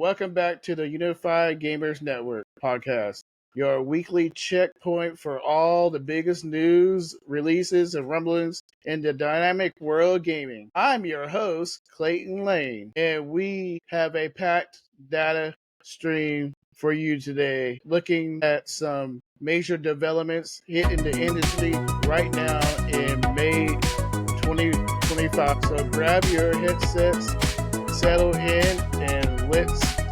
welcome back to the Unified Gamers Network podcast, your weekly checkpoint for all the biggest news, releases, and rumblings in the dynamic world of gaming. I'm your host, Clayton Lane, and we have a packed data stream for you today, looking at some major developments hitting the industry right now in May 2025. So grab your headsets, settle in, and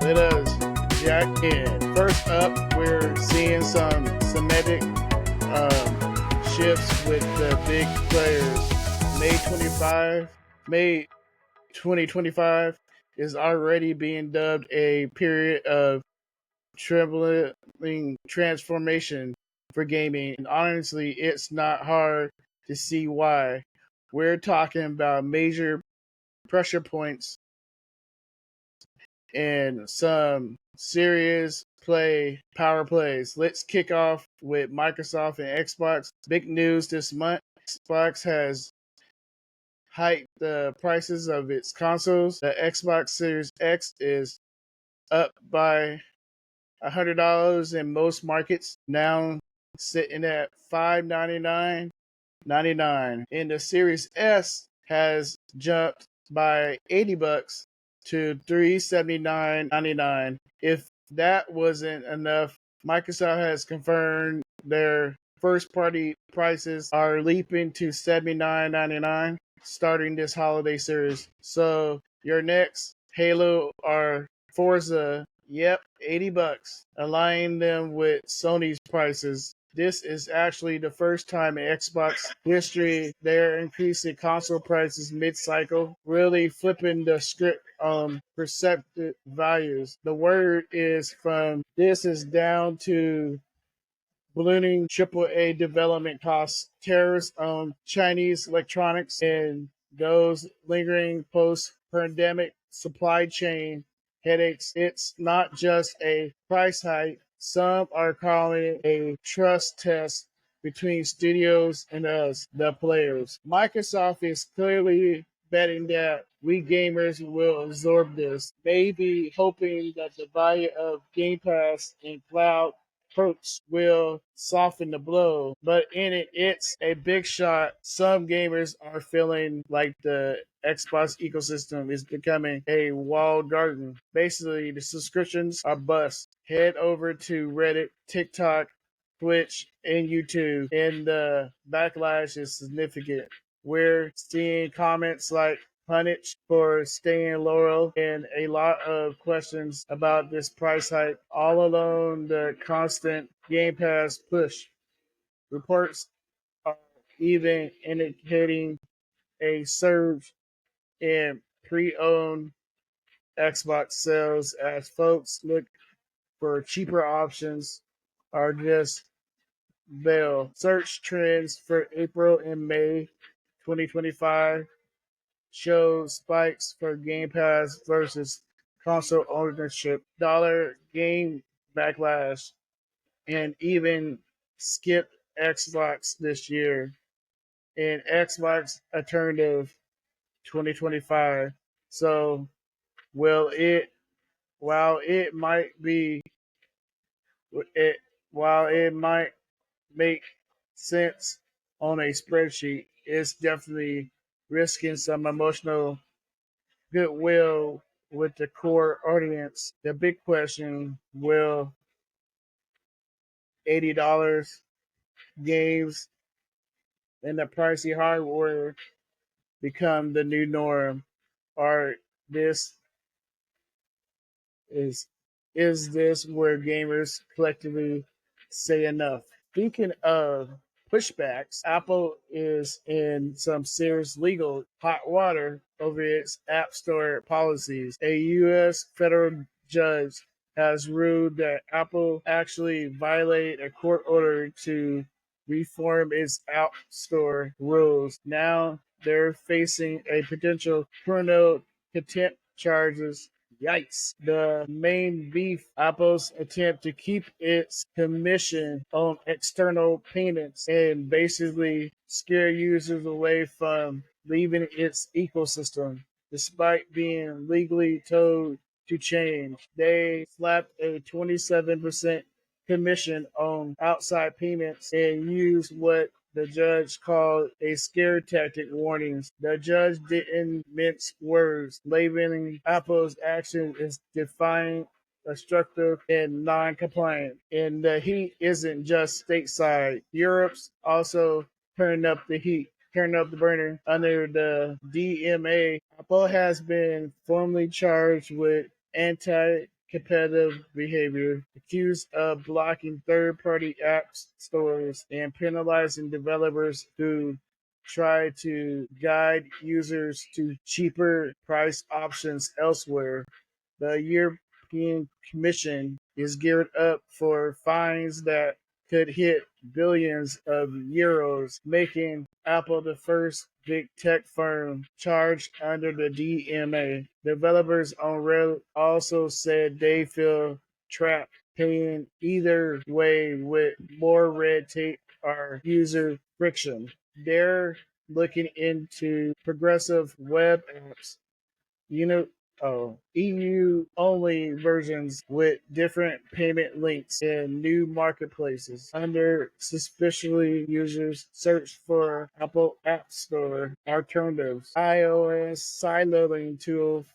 let us jack in. First up, we're seeing some semantic shifts with the big players. May 2025 is already being dubbed a period of trembling transformation for gaming, and honestly, it's not hard to see why. We're talking about major pressure points and some serious power plays. Let's kick off with Microsoft and Xbox. Big news this month. Xbox has hiked the prices of its consoles. The Xbox Series X is up by $100 in most markets, now sitting at $599.99. And the Series S has jumped by $80 to $379.99. If that wasn't enough, Microsoft has confirmed their first party prices are leaping to $79.99 starting this holiday series. So your next Halo or Forza, yep, $80. Aligning them with Sony's prices. This is actually the first time in Xbox history they're increasing console prices mid-cycle, really flipping the script on perceptive values. The word is from this is down to ballooning AAA development costs, tariffs on Chinese electronics, and those lingering post-pandemic supply chain headaches. It's not just a price hike. Some are calling it a trust test between studios and us, the players. Microsoft is clearly betting that we gamers will absorb this, maybe hoping that the value of Game Pass and cloud perks will soften the blow, but in it, it's a big shot. Some gamers are feeling like the Xbox ecosystem is becoming a walled garden. Basically, the subscriptions are bust. Head over to Reddit, TikTok, Twitch, and YouTube, and the backlash is significant. We're seeing comments like punished for staying loyal and a lot of questions about this price hike, all along the constant Game Pass push. Reports are even indicating a surge in pre-owned Xbox sales as folks look for cheaper options or just bail. Search trends for April and May 2025 shows spikes for Game Pass versus console ownership, dollar game backlash, and even skipped Xbox this year in Xbox Alternative 2025. So, will it? While it might be, it while it might make sense on a spreadsheet, it's definitely risking some emotional goodwill with the core audience. The big question, will $80 games and the pricey hardware become the new norm? Or this is this where gamers collectively say enough? Speaking of pushbacks, Apple is in some serious legal hot water over its App Store policies. A U.S. federal judge has ruled that Apple actually violated a court order to reform its App Store rules. Now they're facing a potential criminal contempt charges. Yikes. The main beef, Apple's attempt to keep its commission on external payments and basically scare users away from leaving its ecosystem, despite being legally told to change. They slapped a 27% commission on outside payments and used what the judge called a scare tactic warnings. The judge didn't mince words, labeling Apple's action as defiant, obstructive, and non-compliant. And the heat isn't just stateside. Europe's also turned up the heat. Turned up the burner under the DMA. Apple has been formally charged with anti-competitive behavior, accused of blocking third-party app stores and penalizing developers who try to guide users to cheaper price options elsewhere. The European Commission is geared up for fines that could hit billions of euros, making Apple the first big tech firm charged under the DMA. Developers on Reddit also said they feel trapped paying either way with more red tape or user friction. They're looking into progressive web apps, you know, EU only versions with different payment links in new marketplaces. Under suspiciously, users search for Apple App Store alternatives. iOS sideloading tool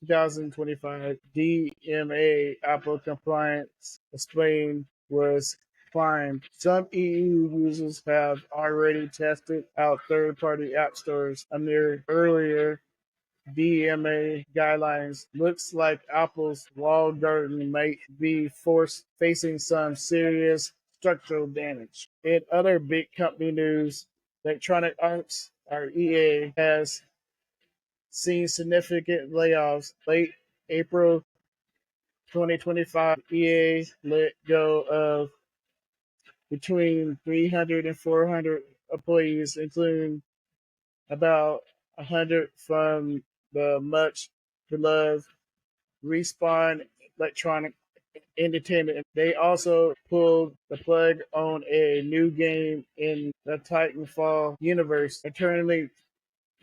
2025 DMA Apple compliance explained was climbed. Some EU users have already tested out third-party app stores under earlier DMA guidelines. Looks like Apple's walled garden might be forced facing some serious structural damage. In other big company news, Electronic Arts, or EA, has seen significant layoffs. Late April 2025, EA let go of between 300 and 400 employees, including about 100 from the much beloved Respawn Electronic Entertainment. They also pulled the plug on a new game in the Titanfall universe, eternally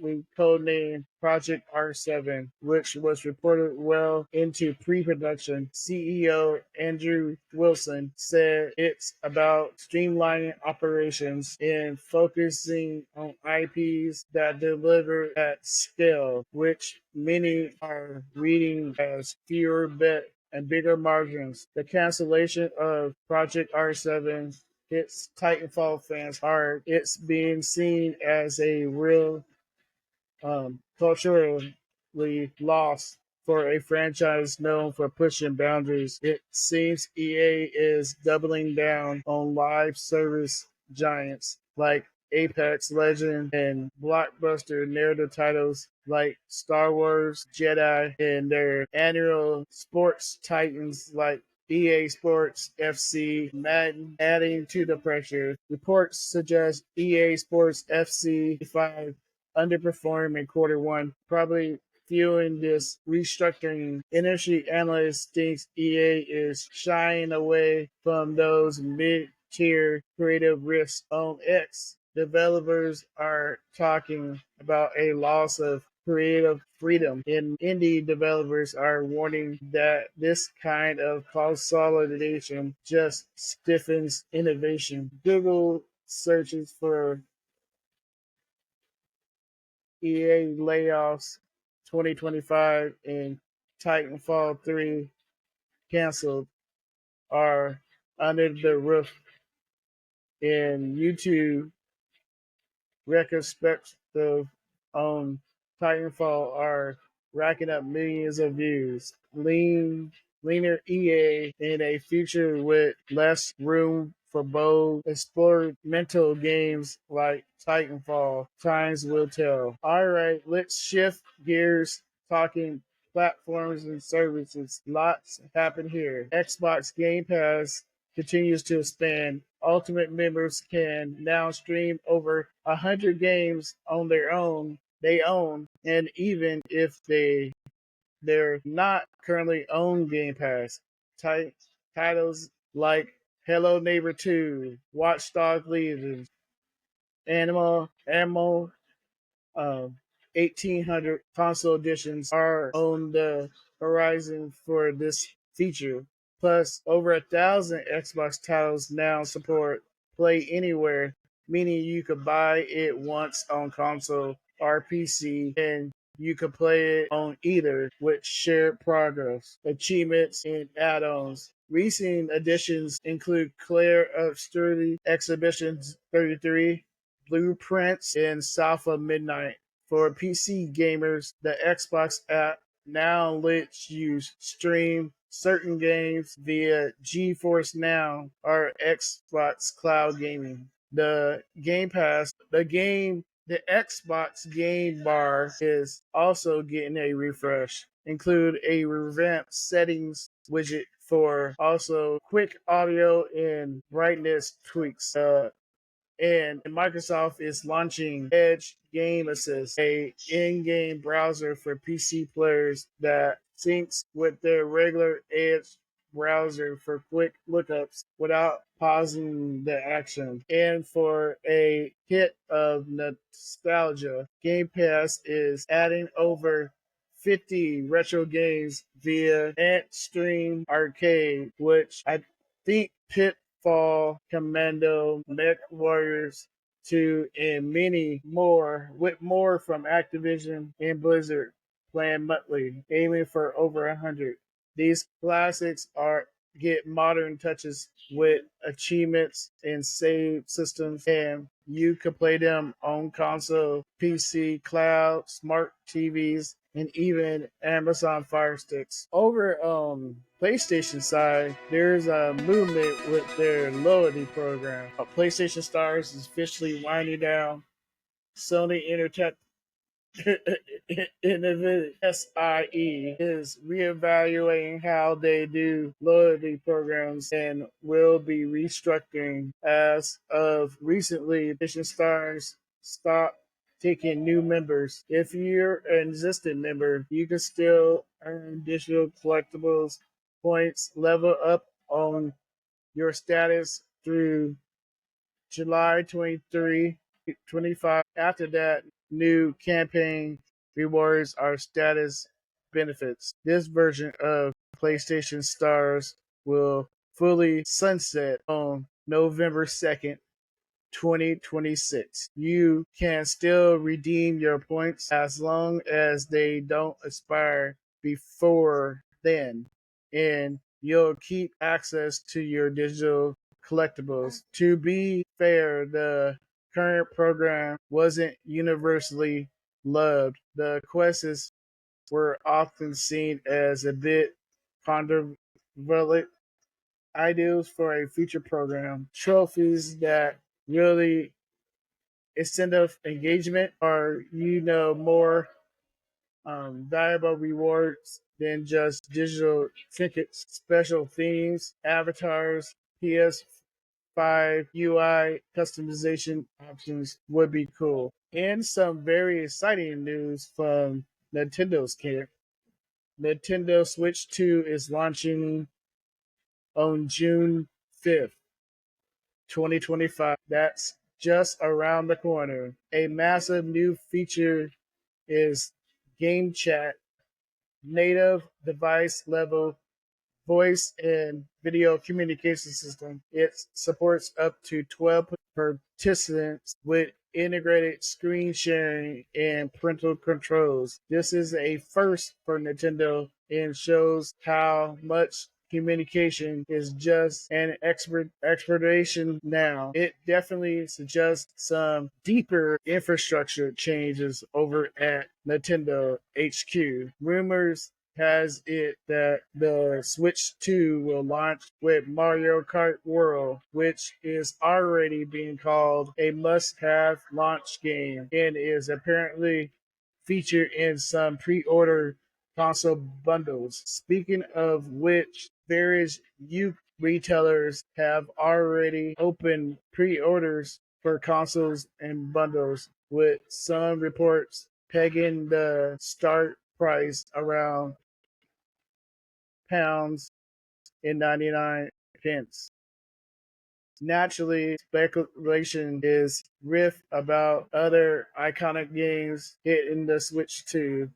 we codenamed Project R7, which was reported well into pre-production. CEO Andrew Wilson said it's about streamlining operations and focusing on IPs that deliver at scale, which many are reading as fewer bet and bigger margins. The cancellation of Project R7 hits Titanfall fans hard. It's being seen as a real culturally lost for a franchise known for pushing boundaries. It seems EA is doubling down on live service giants like Apex Legends and blockbuster narrative titles like Star Wars Jedi and their annual sports titans like EA Sports FC Madden, adding to the pressure. Reports suggest EA Sports FC 5 underperformed in quarter one, probably fueling this restructuring. Industry analysts think EA is shying away from those mid-tier creative risks. On X, developers are talking about a loss of creative freedom, and indie developers are warning that this kind of consolidation just stiffens innovation. Google searches for EA layoffs 2025 and Titanfall 3 canceled are under the roof in YouTube retrospective on Titanfall are racking up millions of views. Leaner EA in a future with less room for bold, experimental games like Titanfall. Times will tell. All right, let's shift gears talking platforms and services. Lots happen here. Xbox Game Pass continues to expand. Ultimate members can now stream over 100 games on their own. They own, and even if they're not currently on Game Pass, titles like Hello Neighbor 2, Watch Dogs Legion, Ammo, 1800 console editions are on the horizon for this feature. Plus, over 1,000 Xbox titles now support Play Anywhere, meaning you could buy it once on console or PC and you could play it on either with shared progress, achievements, and add-ons. Recent additions include Claire of Sturdy Exhibitions 33, Blueprints, and South of Midnight. For PC gamers, the Xbox app now lets you stream certain games via GeForce Now or Xbox Cloud Gaming. The Xbox Game Bar is also getting a refresh. Include a revamped settings widget for also quick audio and brightness tweaks. And Microsoft is launching Edge Game Assist, a in-game browser for PC players that syncs with their regular Edge browser for quick lookups without pausing the action. And for a hit of nostalgia, Game Pass is adding over 50 retro games via Ant Stream Arcade, which I think Pitfall, Commando, Mech Warriors 2, and many more, with more from Activision and Blizzard playing monthly, aiming for over 100. These classics are get modern touches with achievements and save systems, and you can play them on console, PC, cloud, smart TVs, and even Amazon Fire Sticks. Over on PlayStation side, there's a movement with their loyalty program. PlayStation Stars is officially winding down. Sony Intertech Innovative SIE is reevaluating how they do loyalty programs and will be restructuring. As of recently, PlayStation Stars stopped taking new members. If you're an existing member, you can still earn digital collectibles points, level up on your status through July 23, 25. After that, new campaign rewards are status benefits. This version of PlayStation Stars will fully sunset on November 2nd, 2026. You can still redeem your points as long as they don't expire before then, and you'll keep access to your digital collectibles. To be fair, the current program wasn't universally loved. The quests were often seen as a bit controversial ideals for a future program. Trophies that really incentive engagement or more valuable rewards than just digital tickets, special themes, avatars, PS5 UI customization options would be cool. And some very exciting news from Nintendo's camp. Nintendo Switch 2 is launching on June 5th, 2025. That's just around the corner. A massive new feature is GameChat, native device level voice and video communication system. It supports up to 12 participants with integrated screen sharing and parental controls. This is a first for Nintendo and shows how much communication is just an exploration now. It definitely suggests some deeper infrastructure changes over at Nintendo HQ. Rumors has it that the Switch 2 will launch with Mario Kart World, which is already being called a must-have launch game and is apparently featured in some pre-order console bundles. Speaking of which, various youth retailers have already opened pre-orders for consoles and bundles, with some reports pegging the start price around pounds and 99 pence. Naturally, speculation is rife about other iconic games hitting the Switch 2.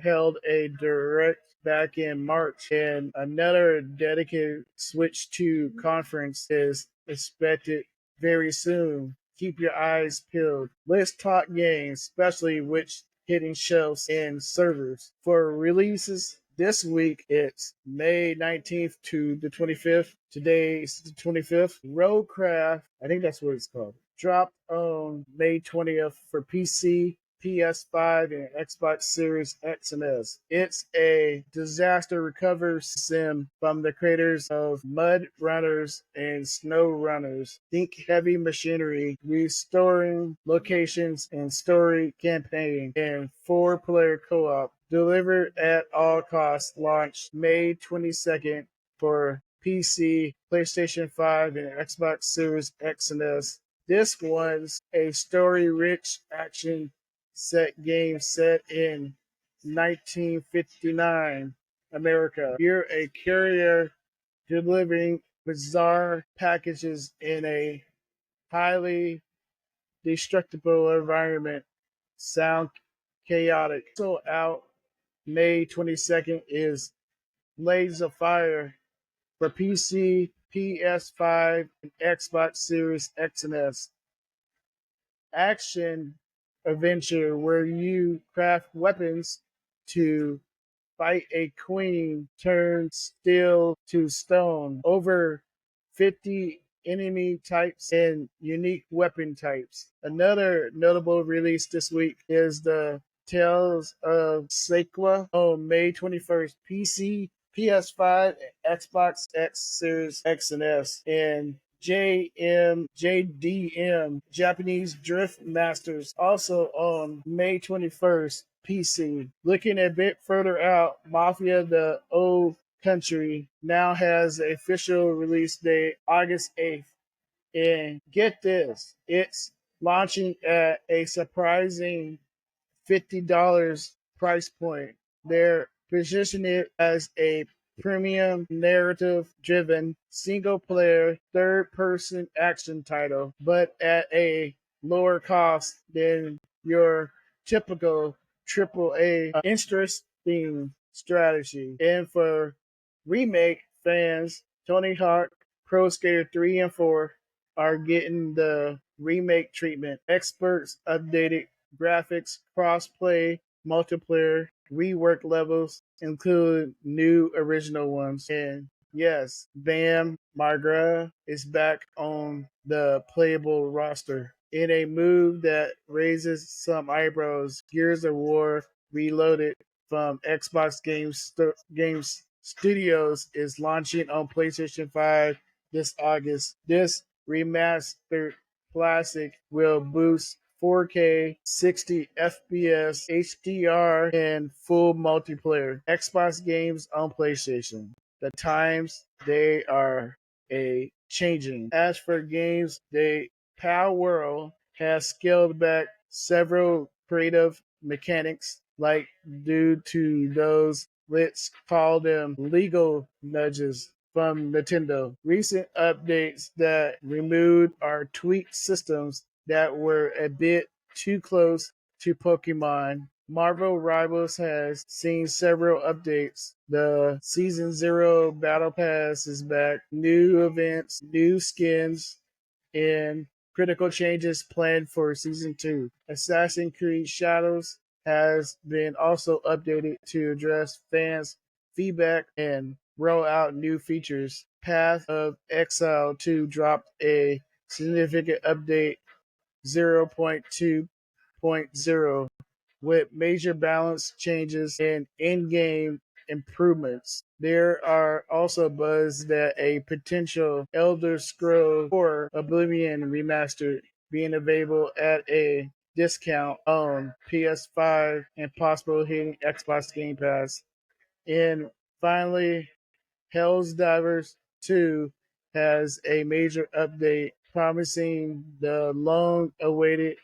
held a direct back in March, and another dedicated Switch 2 conference is expected very soon. Keep your eyes peeled. Let's talk games, especially which hitting shelves and servers. For releases this week, it's May 19th to the 25th. Today's the 25th. Roadcraft, I think that's what it's called, dropped on May 20th for PC, PS5, and Xbox Series X and S. It's a disaster recovery sim from the creators of Mud Runners and Snow Runners. Think heavy machinery, restoring locations and story campaign, and 4-player co-op. Delivered at all costs. Launched May 22nd for PC, PlayStation 5, and Xbox Series X and S. This was a story-rich action set game set in 1959 America. You're a courier delivering bizarre packages in a highly destructible environment. Sound chaotic. So out May 22nd is Blades of Fire for PC, PS5, and Xbox Series X and S. Action adventure where you craft weapons to fight a queen turned steel to stone. Over 50 enemy types and unique weapon types. Another notable release this week is the Tales of Sequoia on May 21st. PC, PS5, and Xbox X Series X and S. And JDM, Japanese Drift Masters, also on May 21st. PC. Looking a bit further out, Mafia the Old Country now has an official release date, August 8th. And get this, it's launching at a surprising $50 price point. They're positioning it as a premium narrative driven single player third person action title, but at a lower cost than your typical AAA interesting strategy. And for remake fans, Tony Hawk Pro Skater 3 and 4 are getting the remake treatment. Experts updated graphics, cross-play, multiplayer, rework levels, include new original ones. And yes, Bam Margera is back on the playable roster. In a move that raises some eyebrows, Gears of War Reloaded from Xbox Games Studios is launching on PlayStation 5 this August. This remastered classic will boost 4K, 60 FPS, HDR, and full multiplayer. Xbox games on PlayStation. The times, they are a changing. As for games, Power World has scaled back several creative mechanics, like due to those, let's call them legal nudges from Nintendo. Recent updates that removed or tweaked systems that were a bit too close to Pokemon. Marvel Rivals has seen several updates. The Season 0 Battle Pass is back, new events, new skins, and critical changes planned for Season 2. Assassin's Creed Shadows has been also updated to address fans' feedback and roll out new features. Path of Exile 2 dropped a significant update 0.2.0 with major balance changes and in-game improvements. There are also buzz that a potential Elder Scrolls or Oblivion remastered being available at a discount on PS5 and possible hitting Xbox Game Pass. And finally, Hell's Divers 2 has a major update promising the long-awaited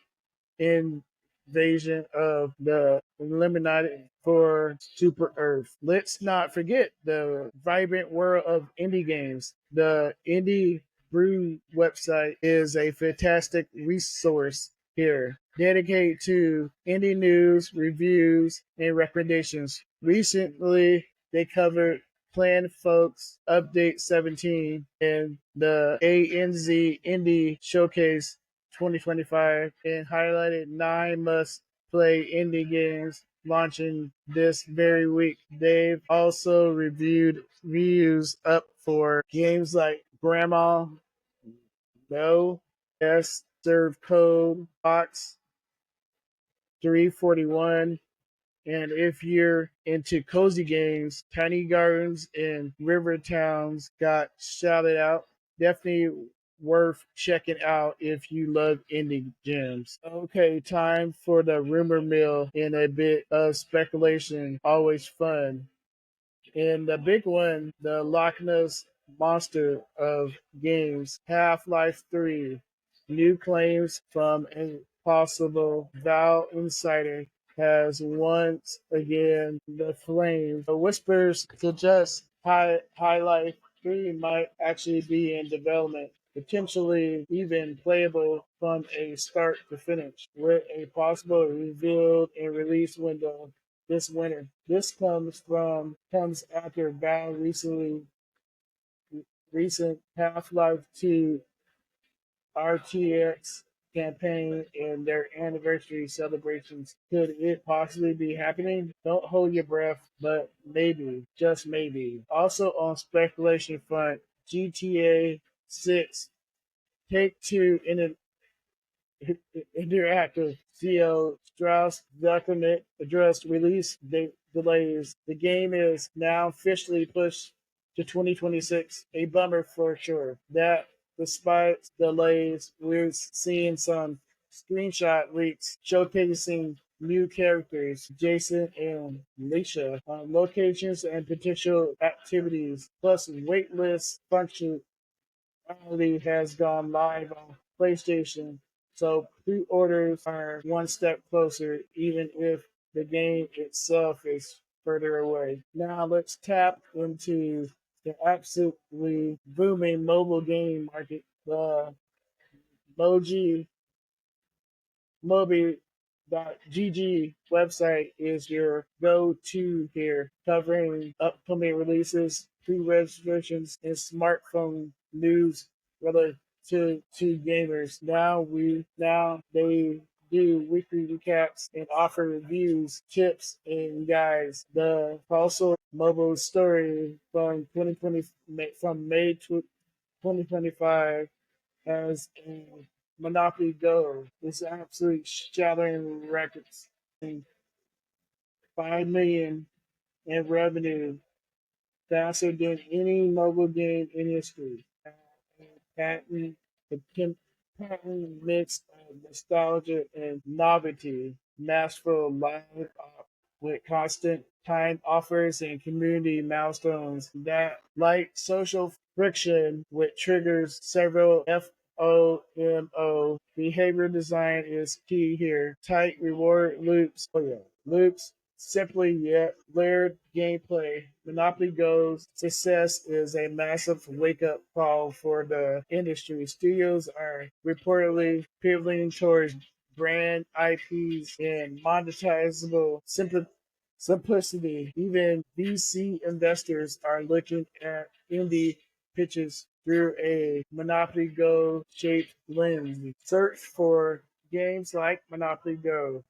invasion of the Illuminati for Super Earth. Let's not forget the vibrant world of indie games. The Indie Brew website is a fantastic resource here. dedicated to indie news, reviews, and recommendations. Recently, they covered Planned Folks Update 17 and the ANZ Indie Showcase 2025 and highlighted 9 must play indie games launching this very week. They've also reviewed reviews up for games like Grandma No, S, Serve Code, Box 341, and if you're into cozy games, Tiny Gardens and River Towns got shouted out. Definitely worth checking out if you love indie gems. Okay, time for the rumor mill and a bit of speculation. Always fun. And the big one, the Loch Ness monster of games, Half-Life 3. New claims from a possible Val insider has once again the flame. The whispers suggest High Life 3 might actually be in development, potentially even playable from a start to finish, with a possible revealed and release window this winter. This comes after Val recent Half-Life 2 RTX campaign and their anniversary celebrations. Could it possibly be happening? Don't hold your breath, but maybe, just maybe. Also on speculation front, GTA 6 Take Two Interactive CEO Strauss Zuckerman addressed release delays. The game is now officially pushed to 2026. A bummer for sure. That despite delays, we're seeing some screenshot leaks showcasing new characters, Jason and Leisha, locations and potential activities, plus waitlist function already has gone live on PlayStation, so pre-orders are one step closer, even if the game itself is further away. Now let's tap into the absolutely booming mobile game market. The Moji Mobi.gg website is your go-to here, covering upcoming releases, pre-registrations, and smartphone news related to gamers. Now they do weekly recaps and offer reviews, tips, and guides. The also mobile story from 2020 from May 2025 as a Monopoly Go. It's absolutely shattering records. 5 million in revenue, faster than any mobile game in history. Patent, the patent mix of nostalgia and novelty, masterful live op with constant time offers and community milestones that like social friction which triggers several FOMO. Behavior design is key here. Tight reward loops. Oh yeah. Loops simply yet layered gameplay. Monopoly Go's success is a massive wake up call for the industry. Studios are reportedly pivoting towards brand IPs and monetizable simplicity. Even VC investors are looking at indie pitches through a Monopoly Go shaped lens. Search for games like Monopoly Go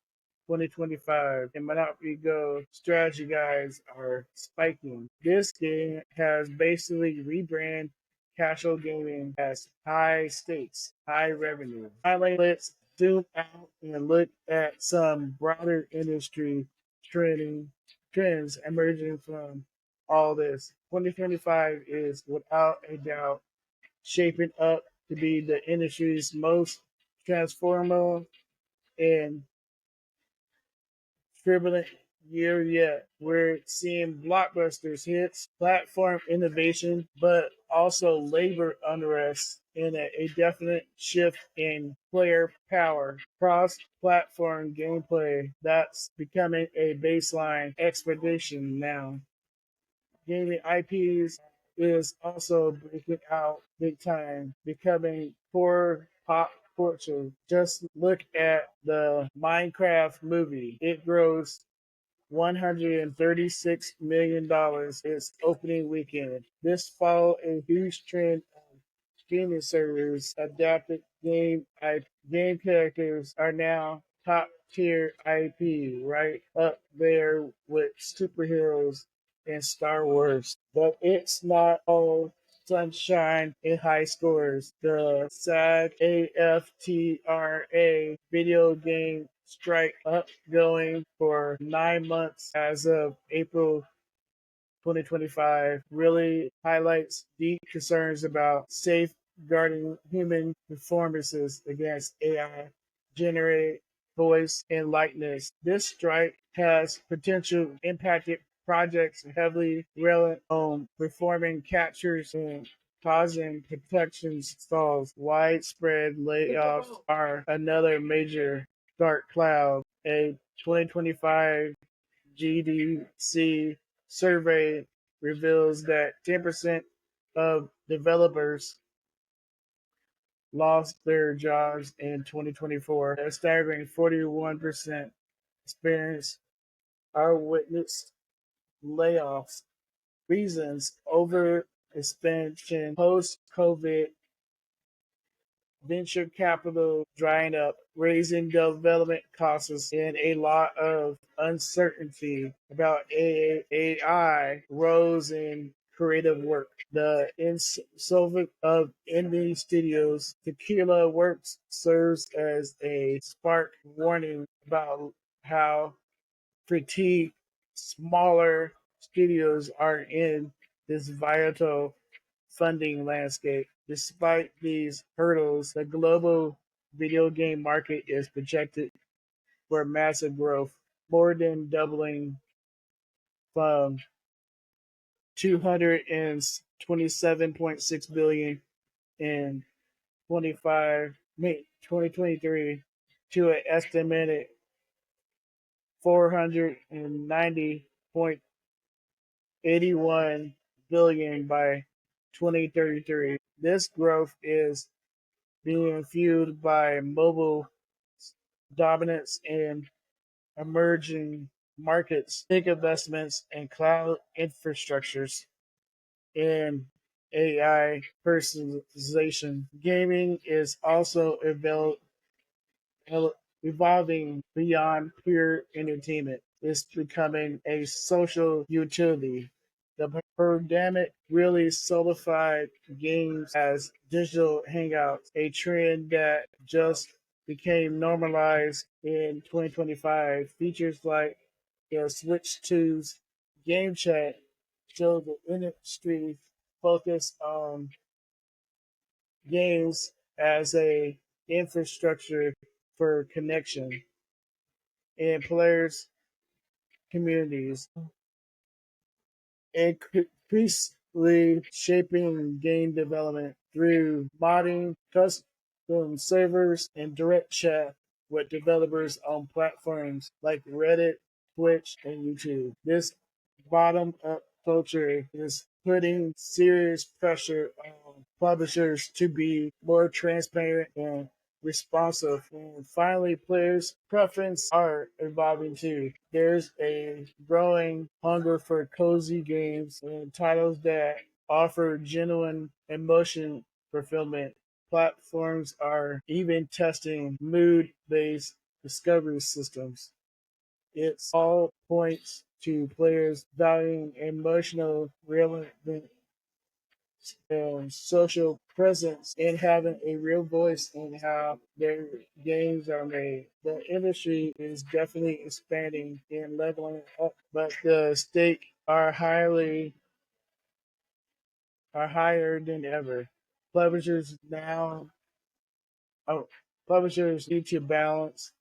2025 and Monopoly Go strategy guides are spiking. This game has basically rebranded casual gaming as high stakes, high revenue. Finally, let's zoom out and look at some broader industry trending trends emerging from all this. 2025 is without a doubt shaping up to be the industry's most transformative and turbulent year yet. We're seeing blockbusters hits, platform innovation, but also labor unrest and a definite shift in player power. Cross-platform gameplay that's becoming a baseline expedition now. Gaming IPs is also breaking out big time, becoming core pop fortune. Just look at the Minecraft movie. It grossed $136 million its opening weekend. This followed a huge trend of streaming servers adapted game characters are now top tier IP, right up there with superheroes and Star Wars. But it's not all sunshine and high scores. The SAG AFTRA video game strike up going for 9 months as of April 2025 really highlights deep concerns about safeguarding human performances against AI generated voice and likeness. This strike has potential impacted projects heavily reliant on performing captures and causing protections stalls. Widespread layoffs are another major dark cloud. A 2025 GDC survey reveals that 10% of developers lost their jobs in 2024. A staggering 41% experienced or witnessed layoffs. Reasons: over expansion, post COVID, venture capital drying up, raising development costs, and a lot of uncertainty about AI rose in creative work. The insolvent of indie studios, Tequila Works serves as a spark warning about how fatigued smaller studios are in this volatile funding landscape. Despite these hurdles, the global video game market is projected for massive growth, more than doubling from 227.6 billion in 2023 to an estimated 490.81 billion by 2033. This growth is being fueled by mobile dominance in emerging markets, big investments in cloud infrastructures, and AI personalization. Gaming is also evolving beyond pure entertainment. It's becoming a social utility. The pandemic really solidified games as digital hangouts, a trend that just became normalized in 2025. Features like the Switch 2's GameChat show the industry focus on games as a infrastructure for connection in players' communities, increasingly shaping game development through modding, custom servers, and direct chat with developers on platforms like Reddit, Twitch, and YouTube. This bottom-up culture is putting serious pressure on publishers to be more transparent and responsive. And finally, players' preferences are evolving too. There's a growing hunger for cozy games and titles that offer genuine emotion fulfillment. Platforms are even testing mood-based discovery systems. It's all points to players valuing emotional relevance and social presence and having a real voice in how their games are made. The industry is definitely expanding and leveling up, but the stakes are higher than ever. Publishers now Publishers need to balance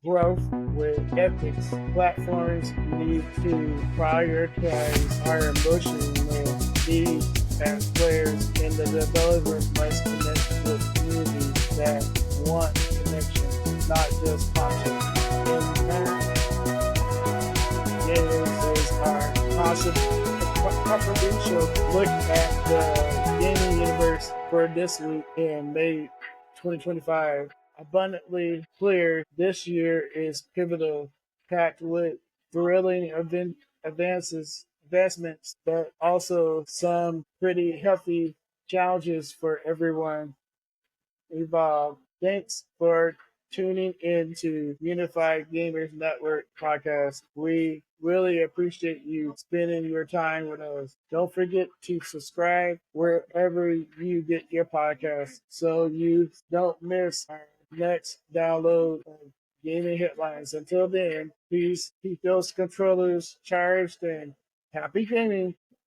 growth with ethics. Platforms need to prioritize our emotional needs as players, and the developers must connect with communities that want connection, not just content. And that is our confidential look at the gaming universe for this week in May 2025. Abundantly clear, this year is pivotal, packed with thrilling advancements, but also some pretty hefty challenges for everyone involved. Thanks for tuning in to Unified Gamers Network podcast. We really appreciate you spending your time with us. Don't forget to subscribe wherever you get your podcast so you don't miss our next download of gaming headlines. Until then, please keep those controllers charged and happy gaming.